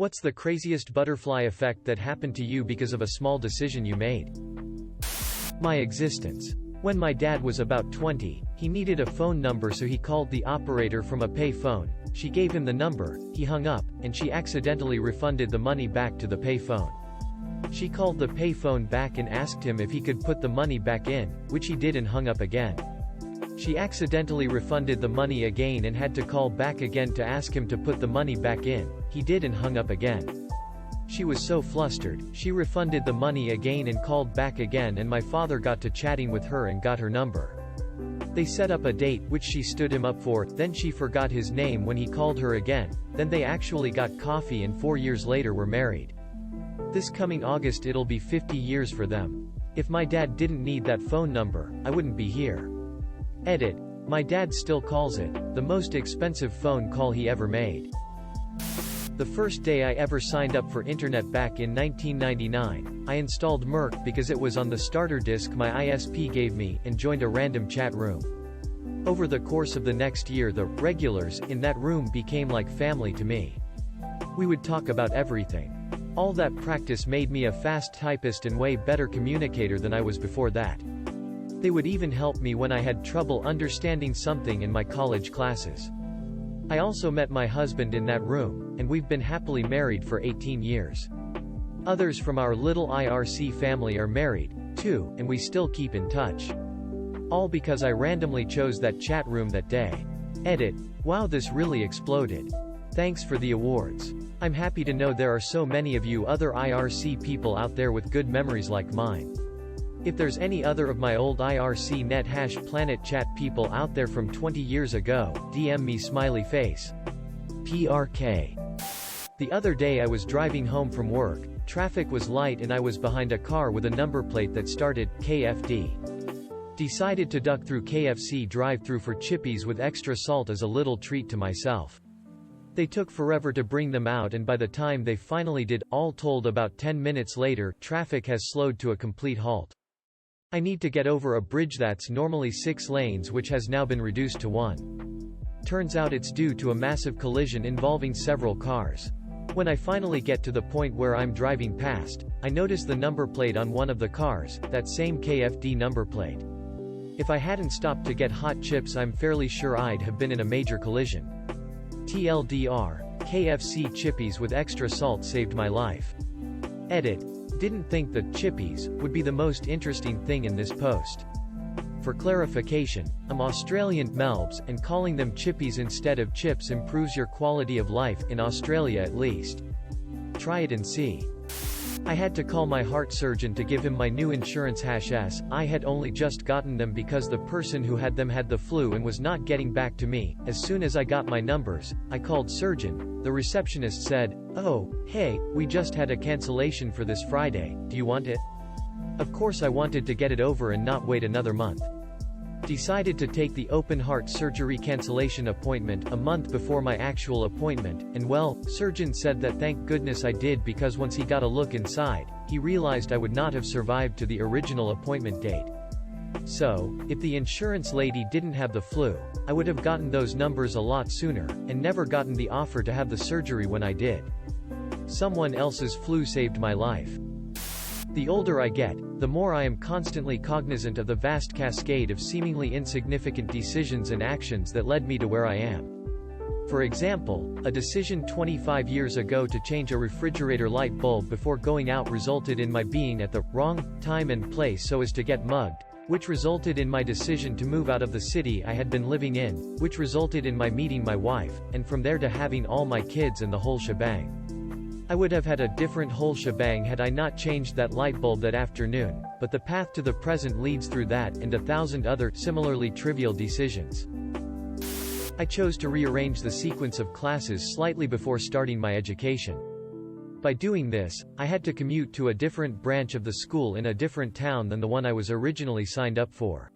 What's the craziest butterfly effect that happened to you because of a small decision you made? My existence. When my dad was about 20, he needed a phone number, so he called the operator from a pay phone. She gave him the number, he hung up, and she accidentally refunded the money back to the pay phone. She called the pay phone back and asked him if he could put the money back in, which he did and hung up again. She accidentally refunded the money again and had to call back again to ask him to put the money back in. He did and hung up again. She was so flustered, she refunded the money again and called back again, and my father got to chatting with her and got her number. They set up a date, which she stood him up for, then she forgot his name when he called her again, then they actually got coffee and 4 years later were married. This coming August it'll be 50 years for them. If my dad didn't need that phone number, I wouldn't be here. Edit. My dad still calls it the most expensive phone call he ever made. The first day I ever signed up for internet back in 1999, I installed Merc because it was on the starter disk my ISP gave me, and joined a random chat room. Over the course of the next year, the regulars in that room became like family to me. We would talk about everything. All that practice made me a fast typist and way better communicator than I was before that. They would even help me when I had trouble understanding something in my college classes. I also met my husband in that room, and we've been happily married for 18 years. Others from our little IRC family are married, too, and we still keep in touch. All because I randomly chose that chat room that day. Edit. Wow, this really exploded. Thanks for the awards. I'm happy to know there are so many of you other IRC people out there with good memories like mine. If there's any other of my old IRC net #planet chat people out there from 20 years ago, DM me smiley face. PRK. The other day I was driving home from work, traffic was light and I was behind a car with a number plate that started KFD. Decided to duck through KFC drive-thru for chippies with extra salt as a little treat to myself. They took forever to bring them out, and by the time they finally did, all told about 10 minutes later, traffic has slowed to a complete halt. I need to get over a bridge that's normally 6 lanes which has now been reduced to 1. Turns out it's due to a massive collision involving several cars. When I finally get to the point where I'm driving past, I notice the number plate on one of the cars, that same KFD number plate. If I hadn't stopped to get hot chips, I'm fairly sure I'd have been in a major collision. TLDR, KFC chippies with extra salt saved my life. Edit. Didn't think that chippies would be the most interesting thing in this post. For clarification, I'm Australian Melbs, and calling them chippies instead of chips improves your quality of life, in Australia at least. Try it and see. I had to call my heart surgeon to give him my new insurance #S. I had only just gotten them because the person who had them had the flu and was not getting back to me. As soon as I got my numbers, I called surgeon. The receptionist said, "Oh, hey, we just had a cancellation for this Friday, do you want it?" Of course I wanted to get it over and not wait another month. Decided to take the open heart surgery cancellation appointment a month before my actual appointment, and well, surgeon said that thank goodness I did, because once he got a look inside, he realized I would not have survived to the original appointment date. So, if the insurance lady didn't have the flu, I would have gotten those numbers a lot sooner, and never gotten the offer to have the surgery when I did. Someone else's flu saved my life. The older I get, the more I am constantly cognizant of the vast cascade of seemingly insignificant decisions and actions that led me to where I am. For example, a decision 25 years ago to change a refrigerator light bulb before going out resulted in my being at the wrong time and place so as to get mugged, which resulted in my decision to move out of the city I had been living in, which resulted in my meeting my wife, and from there to having all my kids and the whole shebang. I would have had a different whole shebang had I not changed that light bulb that afternoon, but the path to the present leads through that and 1,000 other, similarly trivial decisions. I chose to rearrange the sequence of classes slightly before starting my education. By doing this, I had to commute to a different branch of the school in a different town than the one I was originally signed up for.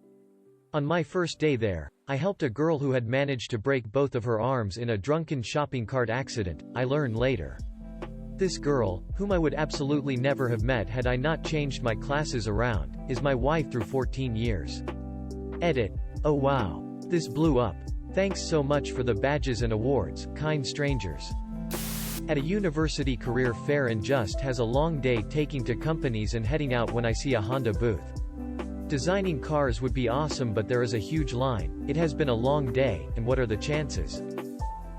On my first day there, I helped a girl who had managed to break both of her arms in a drunken shopping cart accident, I learned later. This girl, whom I would absolutely never have met had I not changed my classes around, is my wife through 14 years. Edit. Oh wow. This blew up. Thanks so much for the badges and awards, kind strangers. At a university career fair and just has a long day taking to companies and heading out when I see a Honda booth. Designing cars would be awesome, but there is a huge line. It has been a long day, and what are the chances?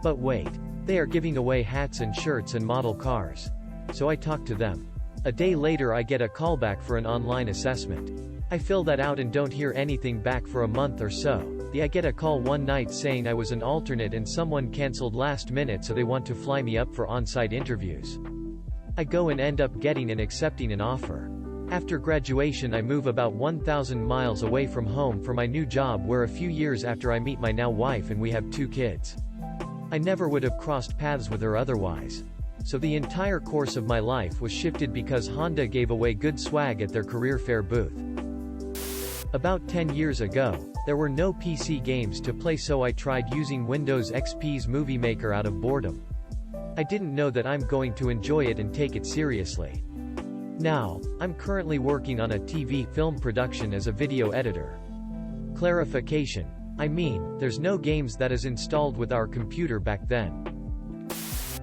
But wait. They are giving away hats and shirts and model cars. So I talk to them. A day later I get a call back for an online assessment. I fill that out and don't hear anything back for a month or so. I get a call one night saying I was an alternate and someone cancelled last minute, so they want to fly me up for on-site interviews. I go and end up getting and accepting an offer. After graduation I move about 1,000 miles away from home for my new job, where a few years after I meet my now wife and we have 2 kids. I never would have crossed paths with her otherwise. So the entire course of my life was shifted because Honda gave away good swag at their career fair booth. About 10 years ago, there were no PC games to play, so I tried using Windows XP's Movie Maker out of boredom. I didn't know that I'm going to enjoy it and take it seriously. Now, I'm currently working on a TV film production as a video editor. Clarification. I mean, there's no games that is installed with our computer back then.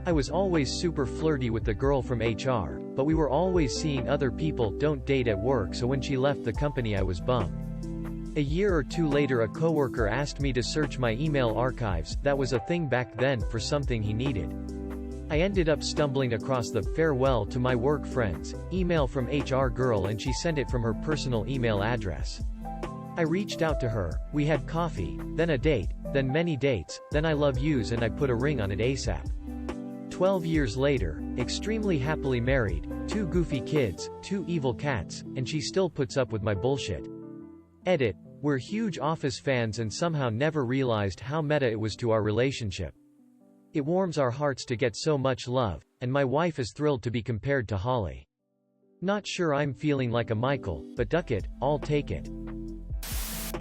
I was always super flirty with the girl from HR, but we were always seeing other people. Don't date at work, so when she left the company I was bummed. A year or 2 later a coworker asked me to search my email archives, that was a thing back then, for something he needed. I ended up stumbling across the "farewell to my work friends" email from HR girl, and she sent it from her personal email address. I reached out to her, we had coffee, then a date, then many dates, then I love yous, and I put a ring on it ASAP. 12 years later, extremely happily married, 2 goofy kids, 2 evil cats, and she still puts up with my bullshit. Edit. We're huge Office fans and somehow never realized how meta it was to our relationship. It warms our hearts to get so much love, and my wife is thrilled to be compared to Holly. Not sure I'm feeling like a Michael, but duck it, I'll take it.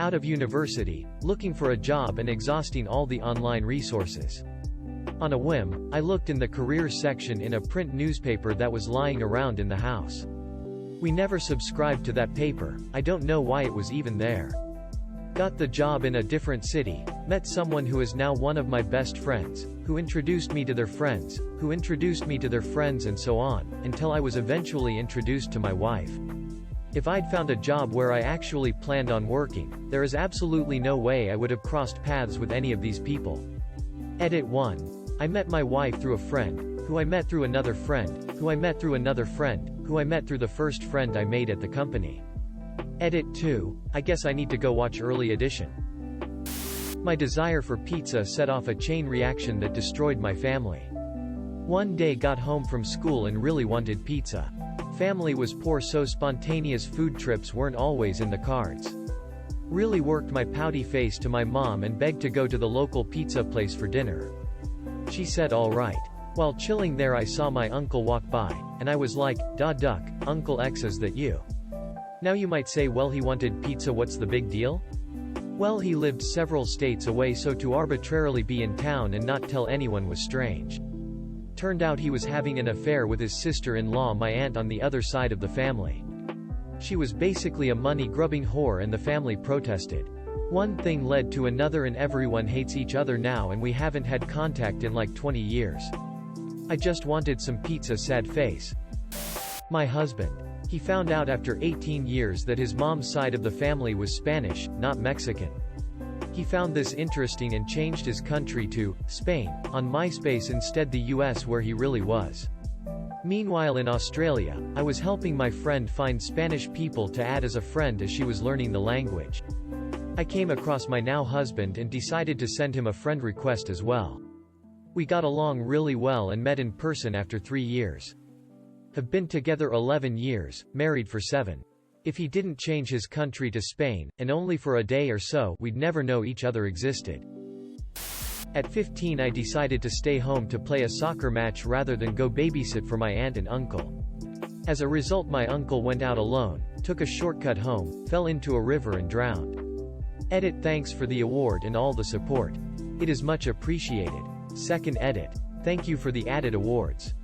Out of university, looking for a job and exhausting all the online resources. On a whim, I looked in the careers section in a print newspaper that was lying around in the house. We never subscribed to that paper, I don't know why it was even there. Got the job in a different city, met someone who is now one of my best friends, who introduced me to their friends, who introduced me to their friends, and so on, until I was eventually introduced to my wife. If I'd found a job where I actually planned on working, there is absolutely no way I would have crossed paths with any of these people. Edit 1. I met my wife through a friend, who I met through another friend, who I met through another friend, who I met through the first friend I made at the company. Edit 2. I guess I need to go watch Early Edition. My desire for pizza set off a chain reaction that destroyed my family. One day got home from school and really wanted pizza. Family was poor, so spontaneous food trips weren't always in the cards. Really worked my pouty face to my mom and begged to go to the local pizza place for dinner. She said all right. While chilling there I saw my uncle walk by, and I was like, "Da duck, Uncle X, is that you?" Now you might say, well, he wanted pizza, what's the big deal? Well, he lived several states away, so to arbitrarily be in town and not tell anyone was strange. Turned out he was having an affair with his sister-in-law, my aunt on the other side of the family. She was basically a money-grubbing whore and the family protested. One thing led to another and everyone hates each other now, and we haven't had contact in like 20 years. I just wanted some pizza, sad face. My husband. He found out after 18 years that his mom's side of the family was Spanish, not Mexican. He found this interesting and changed his country to Spain on MySpace instead the US, where he really was. Meanwhile in Australia, I was helping my friend find Spanish people to add as a friend as she was learning the language. I came across my now husband and decided to send him a friend request as well. We got along really well and met in person after 3 years. Have been together 11 years, married for 7. If he didn't change his country to Spain, and only for a day or so, we'd never know each other existed. At 15 I decided to stay home to play a soccer match rather than go babysit for my aunt and uncle. As a result my uncle went out alone, took a shortcut home, fell into a river and drowned. Edit. Thanks for the award and all the support. It is much appreciated. Second edit. Thank you for the added awards.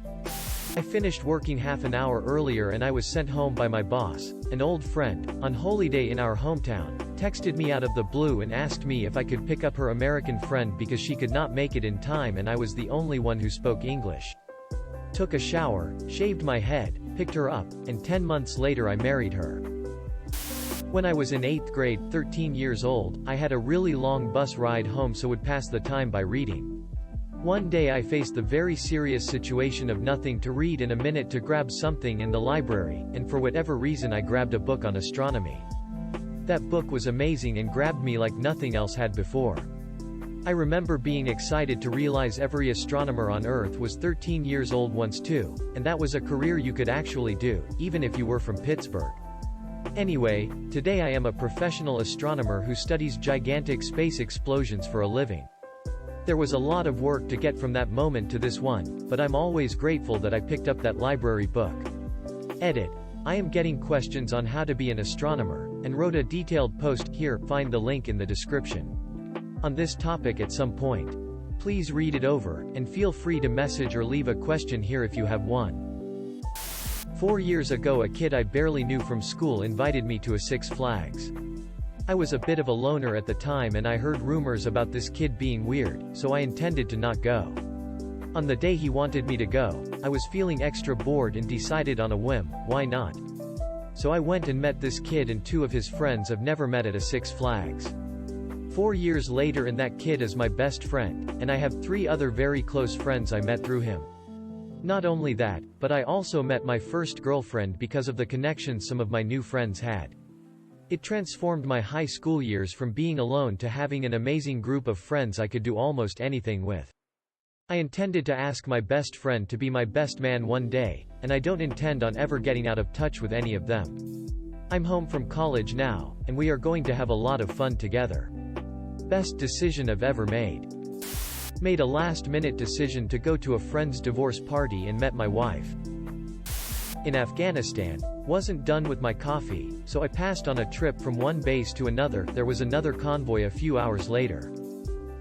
I finished working half an hour earlier and I was sent home by my boss, an old friend, on Holy Day in our hometown, texted me out of the blue and asked me if I could pick up her American friend because she could not make it in time and I was the only one who spoke English. Took a shower, shaved my head, picked her up, and 10 months later I married her. When I was in 8th grade, 13 years old, I had a really long bus ride home so would pass the time by reading. One day I faced the very serious situation of nothing to read and a minute to grab something in the library, and for whatever reason I grabbed a book on astronomy. That book was amazing and grabbed me like nothing else had before. I remember being excited to realize every astronomer on Earth was 13 years old once too, and that was a career you could actually do, even if you were from Pittsburgh. Anyway, today I am a professional astronomer who studies gigantic space explosions for a living. There was a lot of work to get from that moment to this one, but I'm always grateful that I picked up that library book. Edit. I am getting questions on how to be an astronomer, and wrote a detailed post here, find the link in the description, on this topic at some point. Please read it over, and feel free to message or leave a question here if you have one. 4 years ago a kid I barely knew from school invited me to a Six Flags. I was a bit of a loner at the time and I heard rumors about this kid being weird, so I intended to not go. On the day he wanted me to go, I was feeling extra bored and decided on a whim, why not? So I went and met this kid and 2 of his friends I've never met at a Six Flags. 4 years later and that kid is my best friend, and I have 3 other very close friends I met through him. Not only that, but I also met my first girlfriend because of the connections some of my new friends had. It transformed my high school years from being alone to having an amazing group of friends I could do almost anything with. I intended to ask my best friend to be my best man one day, and I don't intend on ever getting out of touch with any of them. I'm home from college now, and we are going to have a lot of fun together. Best decision I've ever made. Made a last-minute decision to go to a friend's divorce party and met my wife. In Afghanistan, wasn't done with my coffee, so I passed on a trip from one base to another. There was another convoy a few hours later.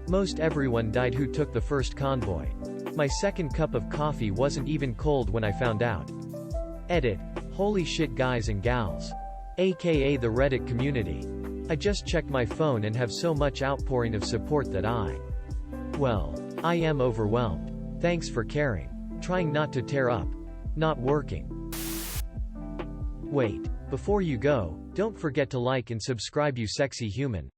Most everyone died who took the first convoy. My second cup of coffee wasn't even cold when I found out. Edit. Holy shit guys and gals. AKA the Reddit community. I just checked my phone and have so much outpouring of support that I am overwhelmed. Thanks for caring. Trying not to tear up. Not working. Wait. Before you go, don't forget to like and subscribe you sexy human.